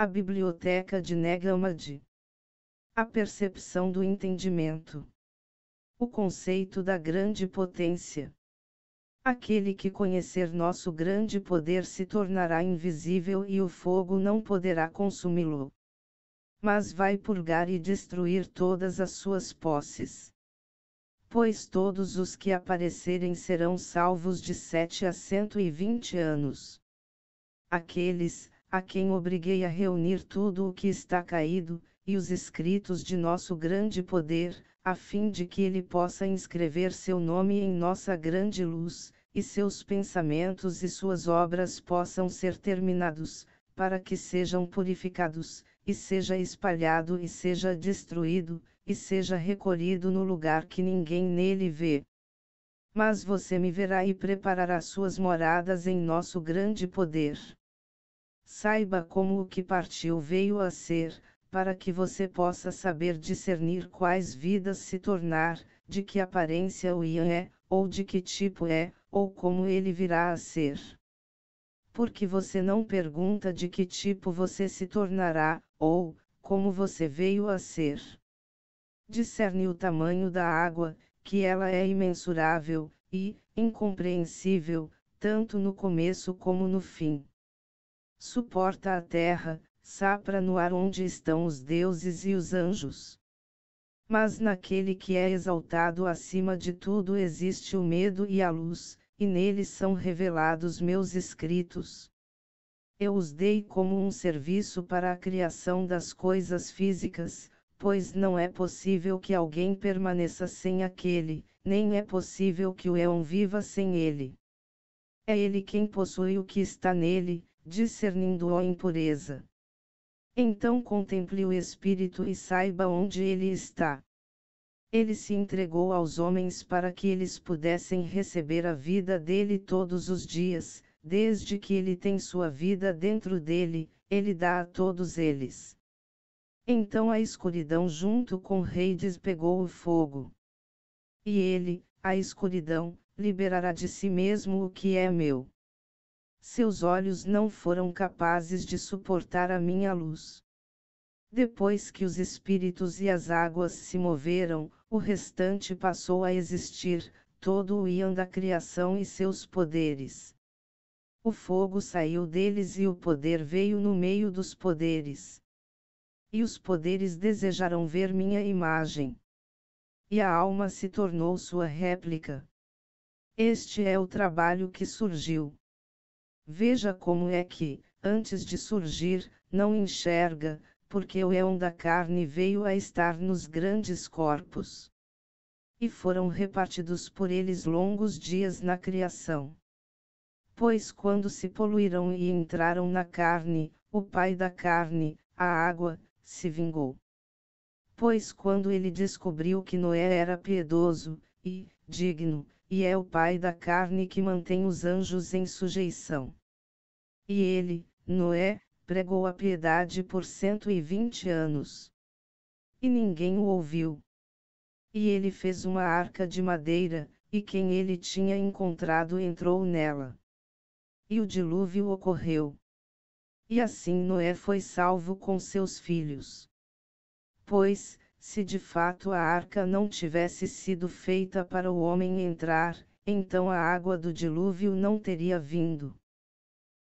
A biblioteca de Nag Hammadi. A percepção do entendimento. O conceito da grande potência. Aquele que conhecer nosso grande poder se tornará invisível e o fogo não poderá consumi-lo. Mas vai purgar e destruir todas as suas posses. Pois todos os que aparecerem serão salvos de 7 a 120 anos. Aqueles, a quem obriguei a reunir tudo o que está caído, e os escritos de nosso grande poder, a fim de que ele possa inscrever seu nome em nossa grande luz, e seus pensamentos e suas obras possam ser terminados, para que sejam purificados, e seja espalhado e seja destruído, e seja recolhido no lugar que ninguém nele vê. Mas você me verá e preparará suas moradas em nosso grande poder. Saiba como o que partiu veio a ser, para que você possa saber discernir quais vidas se tornar, de que aparência o Ian é, ou de que tipo é, ou como ele virá a ser. Porque você não pergunta de que tipo você se tornará, ou, como você veio a ser. Discerne o tamanho da água, que ela é imensurável, e, incompreensível, tanto no começo como no fim. Suporta a terra, sapra no ar onde estão os deuses e os anjos. Mas naquele que é exaltado acima de tudo existe o medo e a luz, e nele são revelados meus escritos. Eu os dei como um serviço para a criação das coisas físicas, pois não é possível que alguém permaneça sem aquele, nem é possível que o éon viva sem ele. É ele quem possui o que está nele, discernindo a impureza. Então contemple o Espírito e saiba onde ele está. Ele se entregou aos homens para que eles pudessem receber a vida dele todos os dias, desde que ele tem sua vida dentro dele, ele dá a todos eles. Então a escuridão junto com o rei despegou o fogo. E ele, a escuridão, liberará de si mesmo o que é meu. Seus olhos não foram capazes de suportar a minha luz. Depois que os espíritos e as águas se moveram, o restante passou a existir, todo o Ian da criação e seus poderes. O fogo saiu deles e o poder veio no meio dos poderes. E os poderes desejaram ver minha imagem. E a alma se tornou sua réplica. Este é o trabalho que surgiu. Veja como é que, antes de surgir, não enxerga, porque o éon da carne veio a estar nos grandes corpos. E foram repartidos por eles longos dias na criação. Pois quando se poluíram e entraram na carne, o pai da carne, a água, se vingou. Pois quando ele descobriu que Noé era piedoso, e, digno, e é o pai da carne que mantém os anjos em sujeição. E ele, Noé, pregou a piedade por 120 anos. E ninguém o ouviu. E ele fez uma arca de madeira, e quem ele tinha encontrado entrou nela. E o dilúvio ocorreu. E assim Noé foi salvo com seus filhos. Pois, se de fato a arca não tivesse sido feita para o homem entrar, então a água do dilúvio não teria vindo.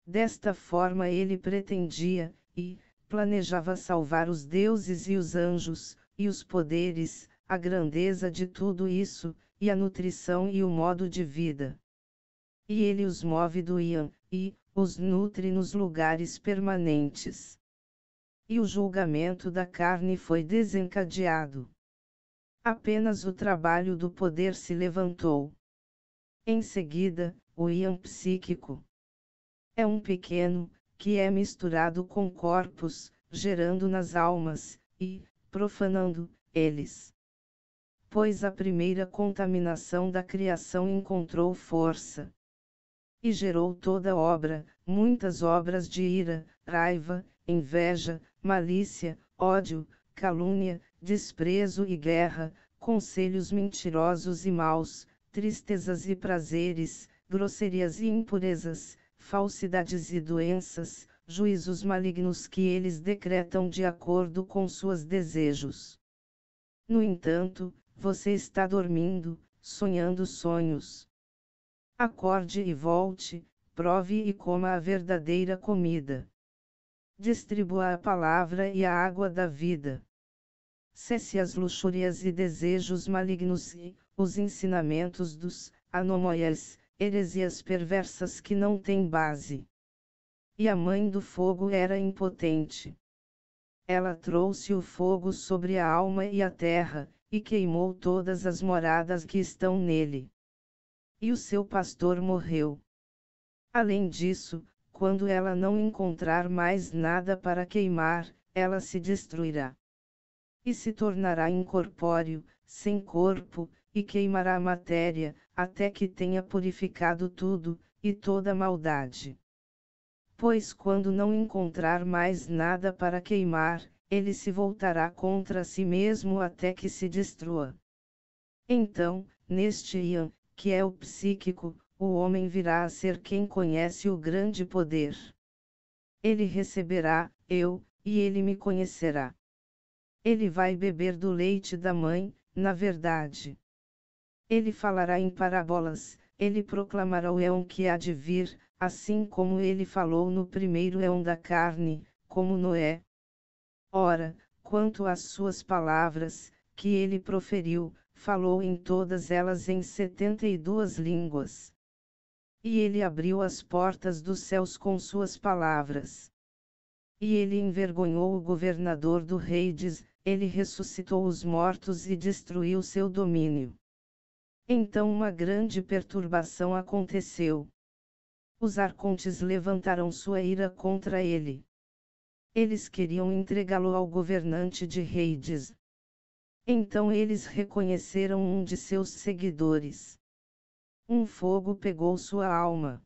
Desta forma ele pretendia, e planejava salvar os deuses e os anjos, e os poderes, a grandeza de tudo isso, e a nutrição e o modo de vida. E ele os move do Ian, e os nutre nos lugares permanentes. E o julgamento da carne foi desencadeado. Apenas o trabalho do poder se levantou. Em seguida, o Ian psíquico. É um pequeno, que é misturado com corpos, gerando nas almas, e, profanando, eles. Pois a primeira contaminação da criação encontrou força. E gerou toda obra, muitas obras de ira, raiva, inveja, malícia, ódio, calúnia, desprezo e guerra, conselhos mentirosos e maus, tristezas e prazeres, grosserias e impurezas, falsidades e doenças, juízos malignos que eles decretam de acordo com seus desejos. No entanto, você está dormindo, sonhando sonhos. Acorde e volte, prove e coma a verdadeira comida. Distribua a palavra e a água da vida. Cesse as luxúrias e desejos malignos e os ensinamentos dos anomaias, heresias perversas que não têm base. E a mãe do fogo era impotente. Ela trouxe o fogo sobre a alma e a terra, e queimou todas as moradas que estão nele. E o seu pastor morreu. Além disso, quando ela não encontrar mais nada para queimar, ela se destruirá. E se tornará incorpóreo, sem corpo, e queimará a matéria, até que tenha purificado tudo, e toda maldade. Pois quando não encontrar mais nada para queimar, ele se voltará contra si mesmo até que se destrua. Então, neste Ian, que é o psíquico, o homem virá a ser quem conhece o grande poder. Ele receberá, e ele me conhecerá. Ele vai beber do leite da mãe, na verdade. Ele falará em parábolas, ele proclamará o éon que há de vir, assim como ele falou no primeiro éon da carne, como Noé. Ora, quanto às suas palavras, que ele proferiu, falou em todas elas em 72 línguas. E ele abriu as portas dos céus com suas palavras. E ele envergonhou o governador do Reides, ele ressuscitou os mortos e destruiu seu domínio. Então uma grande perturbação aconteceu. Os arcontes levantaram sua ira contra ele. Eles queriam entregá-lo ao governante de Reides. Então eles reconheceram um de seus seguidores. Um fogo pegou sua alma.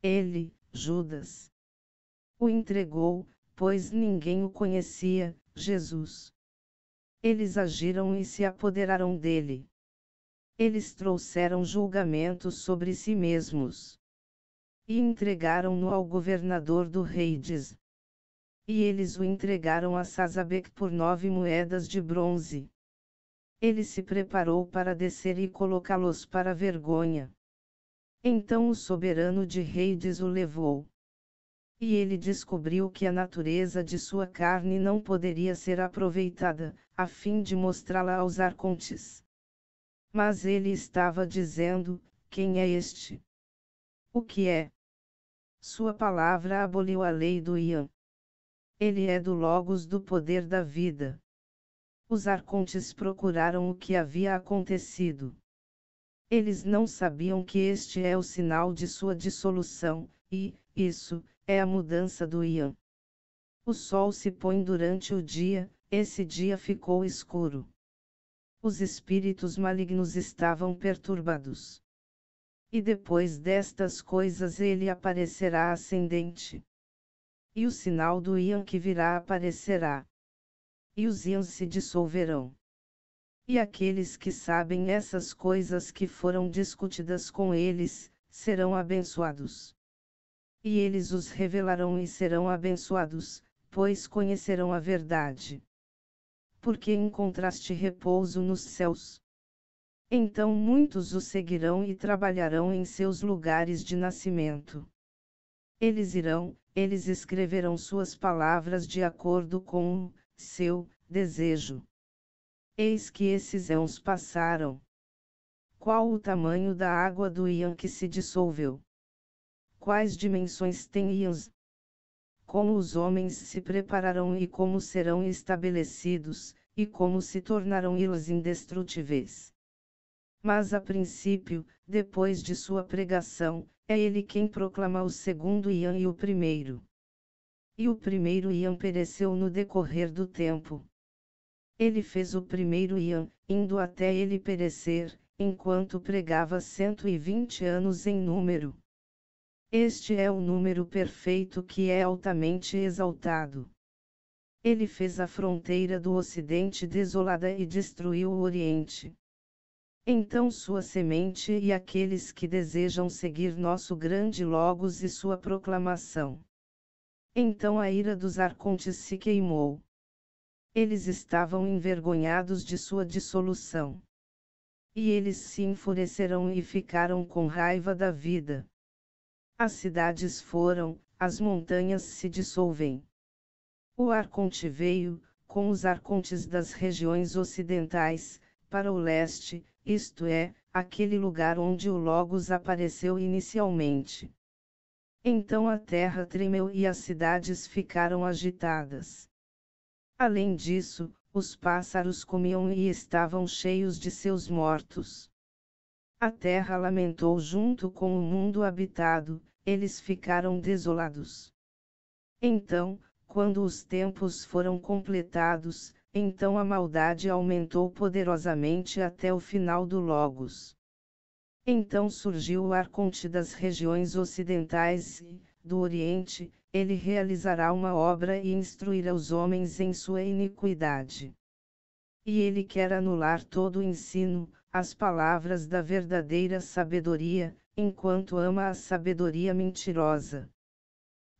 Ele, Judas, o entregou, pois ninguém o conhecia, Jesus. Eles agiram e se apoderaram dele. Eles trouxeram julgamento sobre si mesmos. E entregaram-no ao governador do Reides. E eles o entregaram a Sazabec por 9 moedas de bronze. Ele se preparou para descer e colocá-los para vergonha. Então o soberano de Reides o levou. E ele descobriu que a natureza de sua carne não poderia ser aproveitada, a fim de mostrá-la aos arcontes. Mas ele estava dizendo: quem é este? O que é? Sua palavra aboliu a lei do Ian. Ele é do Logos do poder da vida. Os arcontes procuraram o que havia acontecido. Eles não sabiam que este é o sinal de sua dissolução, e, isso, é a mudança do Ian. O sol se põe durante o dia, esse dia ficou escuro. Os espíritos malignos estavam perturbados. E depois destas coisas ele aparecerá ascendente. E o sinal do Ian que virá aparecerá. E os Ians se dissolverão. E aqueles que sabem essas coisas que foram discutidas com eles, serão abençoados. E eles os revelarão e serão abençoados, pois conhecerão a verdade. Porque encontraste repouso nos céus. Então muitos o seguirão e trabalharão em seus lugares de nascimento. Eles irão, eles escreverão suas palavras de acordo com o seu desejo. Eis que esses éons passaram. Qual o tamanho da água do Ian que se dissolveu? Quais dimensões tem Ians? Como os homens se prepararão e como serão estabelecidos, e como se tornarão eles indestrutíveis. Mas a princípio, depois de sua pregação, é ele quem proclama o segundo Ian e o primeiro. E o primeiro Ian pereceu no decorrer do tempo. Ele fez o primeiro Ian, indo até ele perecer, enquanto pregava 120 anos em número. Este é o número perfeito que é altamente exaltado. Ele fez a fronteira do Ocidente desolada e destruiu o Oriente. Então sua semente e aqueles que desejam seguir nosso grande Logos e sua proclamação Então a ira dos arcontes se queimou. Eles estavam envergonhados de sua dissolução. E eles se enfureceram e ficaram com raiva da vida. As cidades foram, as montanhas se dissolvem. O arconte veio, com os arcontes das regiões ocidentais, para o leste, isto é, aquele lugar onde o Logos apareceu inicialmente. Então a terra tremeu e as cidades ficaram agitadas. Além disso, os pássaros comiam e estavam cheios de seus mortos. A terra lamentou junto com o mundo habitado, eles ficaram desolados. Então, quando os tempos foram completados, então a maldade aumentou poderosamente até o final do Logos. Então surgiu o arconte das regiões ocidentais e, do Oriente, ele realizará uma obra e instruirá os homens em sua iniquidade. E ele quer anular todo o ensino, as palavras da verdadeira sabedoria, enquanto ama a sabedoria mentirosa.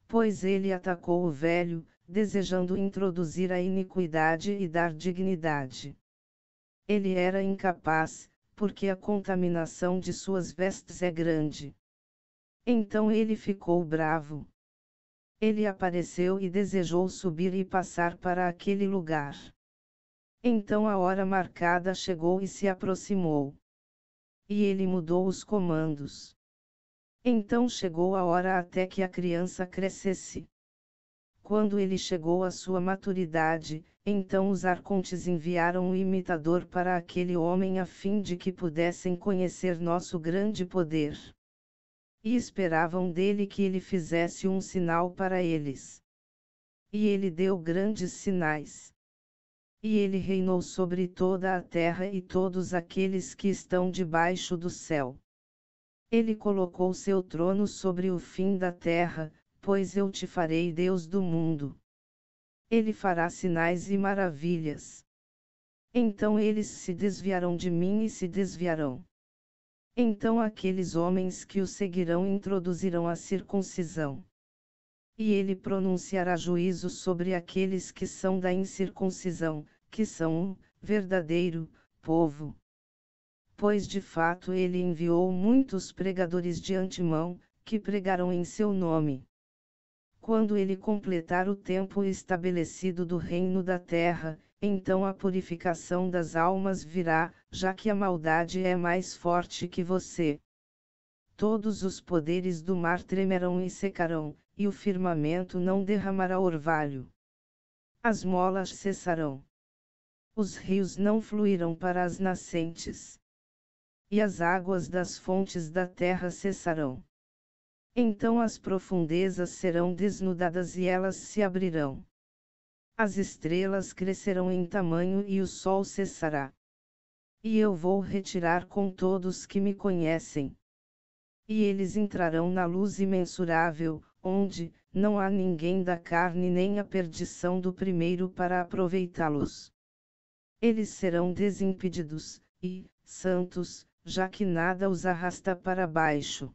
Pois ele atacou o velho, desejando introduzir a iniquidade e dar dignidade. Ele era incapaz, porque a contaminação de suas vestes é grande. Então ele ficou bravo. Ele apareceu e desejou subir e passar para aquele lugar. Então a hora marcada chegou e se aproximou. E ele mudou os comandos. Então chegou a hora até que a criança crescesse. Quando ele chegou à sua maturidade, então os arcontes enviaram um imitador para aquele homem a fim de que pudessem conhecer nosso grande poder. E esperavam dele que ele fizesse um sinal para eles. E ele deu grandes sinais. E ele reinou sobre toda a terra e todos aqueles que estão debaixo do céu. Ele colocou seu trono sobre o fim da terra, pois eu te farei Deus do mundo. Ele fará sinais e maravilhas. Então eles se desviarão de mim e se desviarão. Então aqueles homens que o seguirão introduzirão a circuncisão. E ele pronunciará juízo sobre aqueles que são da incircuncisão, que são um verdadeiro povo. Pois de fato ele enviou muitos pregadores de antemão, que pregaram em seu nome. Quando ele completar o tempo estabelecido do reino da terra, então a purificação das almas virá, já que a maldade é mais forte que você. Todos os poderes do mar tremerão e secarão, e o firmamento não derramará orvalho. As molas cessarão. Os rios não fluirão para as nascentes. E as águas das fontes da terra cessarão. Então as profundezas serão desnudadas e elas se abrirão. As estrelas crescerão em tamanho e o sol cessará. E eu vou retirar com todos que me conhecem. E eles entrarão na luz imensurável, onde não há ninguém da carne nem a perdição do primeiro para aproveitá-los. Eles serão desimpedidos, e santos, já que nada os arrasta para baixo.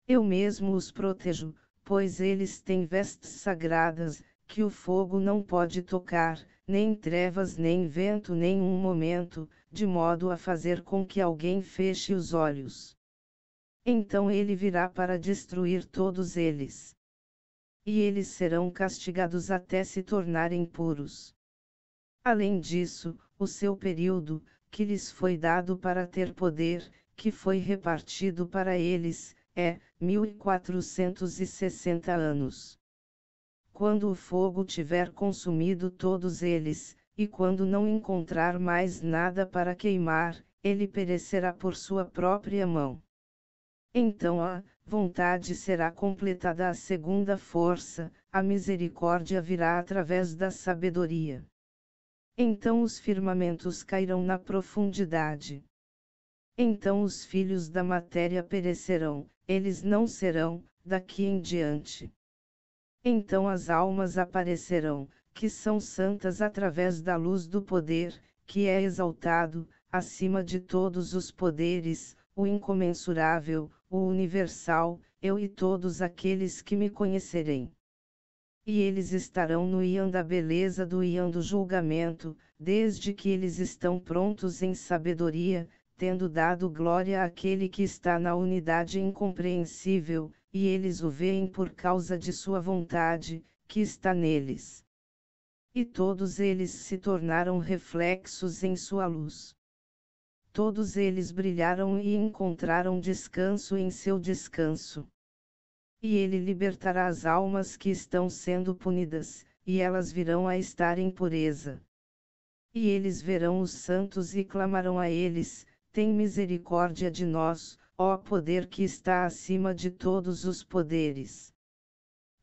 Eu mesmo os protejo, pois eles têm vestes sagradas, que o fogo não pode tocar, nem trevas nem vento nem um momento, de modo a fazer com que alguém feche os olhos. Então ele virá para destruir todos eles. E eles serão castigados até se tornarem puros. Além disso, o seu período, que lhes foi dado para ter poder, que foi repartido para eles, é 1460 anos. Quando o fogo tiver consumido todos eles, e quando não encontrar mais nada para queimar, ele perecerá por sua própria mão. Então a vontade será completada a segunda força, a misericórdia virá através da sabedoria. Então os firmamentos cairão na profundidade. Então os filhos da matéria perecerão, eles não serão, daqui em diante. Então as almas aparecerão, que são santas através da luz do poder, que é exaltado, acima de todos os poderes, o incomensurável, o universal, eu e todos aqueles que me conhecerem. E eles estarão no iam da beleza do iam do julgamento, desde que eles estão prontos em sabedoria, tendo dado glória àquele que está na unidade incompreensível, e eles o veem por causa de sua vontade, que está neles. E todos eles se tornaram reflexos em sua luz. Todos eles brilharam e encontraram descanso em seu descanso. E ele libertará as almas que estão sendo punidas, e elas virão a estar em pureza. E eles verão os santos e clamarão a eles: tem misericórdia de nós, ó poder que está acima de todos os poderes.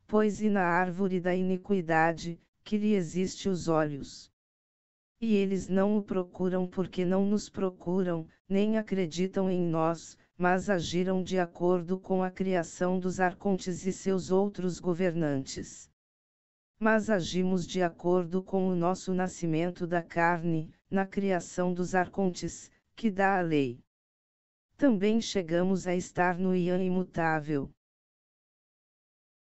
Pois e na árvore da iniquidade, que lhe existe os olhos. E eles não o procuram porque não nos procuram, nem acreditam em nós, mas agiram de acordo com a criação dos arcontes e seus outros governantes. Mas agimos de acordo com o nosso nascimento da carne, na criação dos arcontes, que dá a lei. Também chegamos a estar no iam imutável.